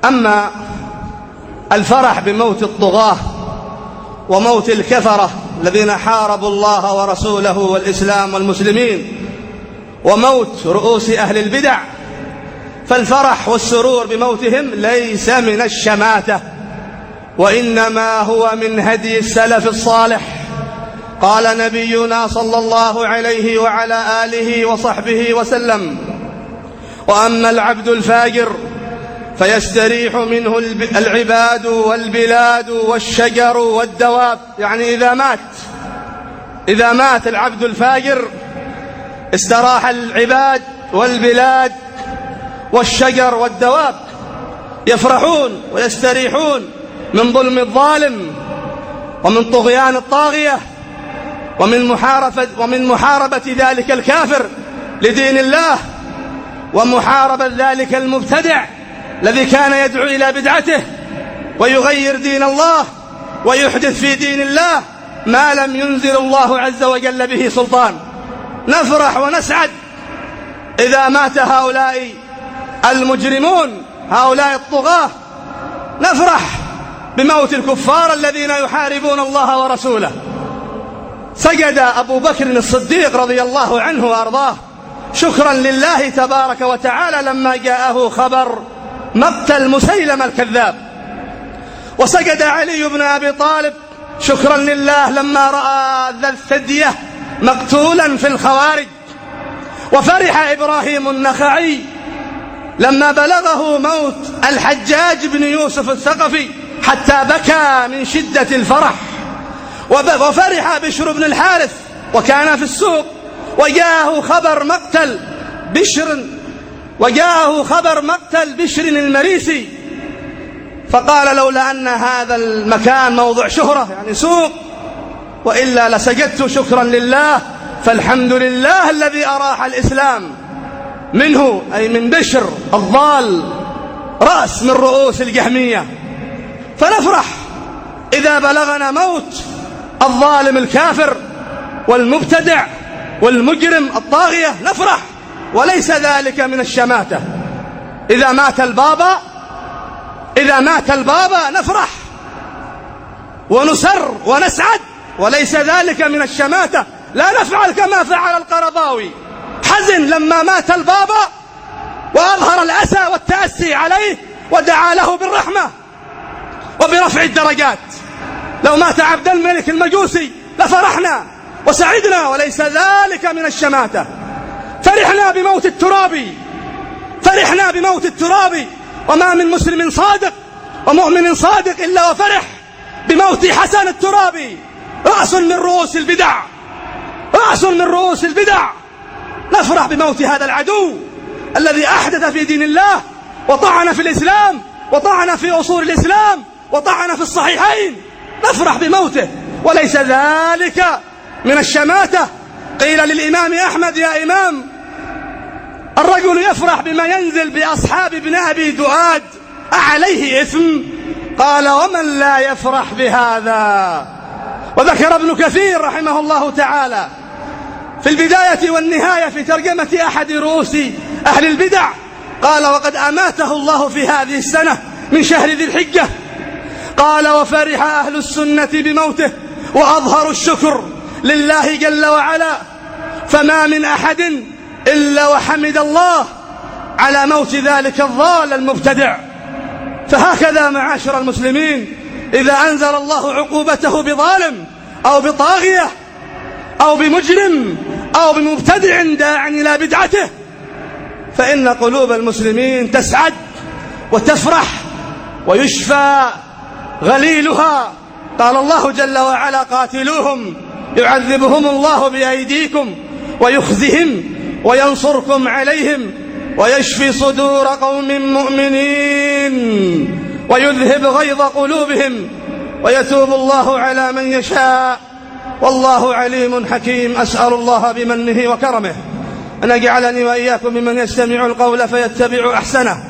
أما الفرح بموت الطغاة وموت الكفرة الذين حاربوا الله ورسوله والإسلام والمسلمين وموت رؤوس أهل البدع، فالفرح والسرور بموتهم ليس من الشماتة، وإنما هو من هدي السلف الصالح. قال نبينا صلى الله عليه وعلى آله وصحبه وسلم: وأما العبد الفاجر فيستريح منه العباد والبلاد والشجر والدواب. يعني إذا مات العبد الفاجر استراح العباد والبلاد والشجر والدواب، يفرحون ويستريحون من ظلم الظالم ومن طغيان الطاغية ومن محاربة ذلك الكافر لدين الله، ومحاربة ذلك المبتدع الذي كان يدعو إلى بدعته ويغير دين الله ويحدث في دين الله ما لم ينزل الله عز وجل به سلطان. نفرح ونسعد إذا مات هؤلاء المجرمون، هؤلاء الطغاة. نفرح بموت الكفار الذين يحاربون الله ورسوله. سجد أبو بكر الصديق رضي الله عنه وأرضاه شكرا لله تبارك وتعالى لما جاءه خبر مقتل مسيلمة الكذاب، وسجد علي بن أبي طالب شكرا لله لما رأى ذا الثدية مقتولا في الخوارج، وفرح إبراهيم النخعي لما بلغه موت الحجاج بن يوسف الثقفي حتى بكى من شدة الفرح، وفرح بشر بن الحارث وكان في السوق وجاءه خبر مقتل بشر المريسي، فقال: لولا أن هذا المكان موضع شهرة يعني سوق وإلا لسجدت شكرا لله، فالحمد لله الذي أراح الإسلام منه، أي من بشر الضال رأس من رؤوس الجهمية. فنفرح إذا بلغنا موت الظالم الكافر والمبتدع والمجرم الطاغية، نفرح، وليس ذلك من الشماتة. إذا مات البابا نفرح ونسر ونسعد، وليس ذلك من الشماتة. لا نفعل كما فعل القرضاوي، حزن لما مات البابا وأظهر الأسى والتأسي عليه ودعا له بالرحمة وبرفع الدرجات. لو مات عبد الملك المجوسي لفرحنا وسعدنا، وليس ذلك من الشماتة. فرحنا بموت الترابي، وما من مسلم صادق ومؤمن صادق إلا وفرح بموت حسن الترابي، رأس من رؤوس البدع. نفرح بموت هذا العدو الذي أحدث في دين الله وطعن في الإسلام وطعن في أصول الإسلام وطعن في الصحيحين، نفرح بموته، وليس ذلك من الشماتة. قيل للإمام أحمد: يا إمام، الرجل يفرح بما ينزل بأصحاب ابن أبي دؤاد أعليه إثم؟ قال: ومن لا يفرح بهذا؟ وذكر ابن كثير رحمه الله تعالى في البداية والنهاية في ترجمة أحد رؤوس أهل البدع، قال: وقد أماته الله في هذه السنة من شهر ذي الحجة. قال: وفرح أهل السنة بموته وأظهروا الشكر لله جل وعلا، فما من أحد إلا وحمد الله على موت ذلك الضال المبتدع. فهكذا معاشر المسلمين، إذا أنزل الله عقوبته بظالم أو بطاغية أو بمجرم أو بمبتدع داع إلى بدعته، فإن قلوب المسلمين تسعد وتفرح ويشفى غليلها. قال الله جل وعلا: قاتلوهم يعذبهم الله بأيديكم ويخزهم وينصركم عليهم ويشفي صدور قوم مؤمنين ويذهب غيظ قلوبهم ويتوب الله على من يشاء والله عليم حكيم. أسأل الله بمنه وكرمه أن يجعلني وإياكم ممن يستمع القول فيتبع أحسنه،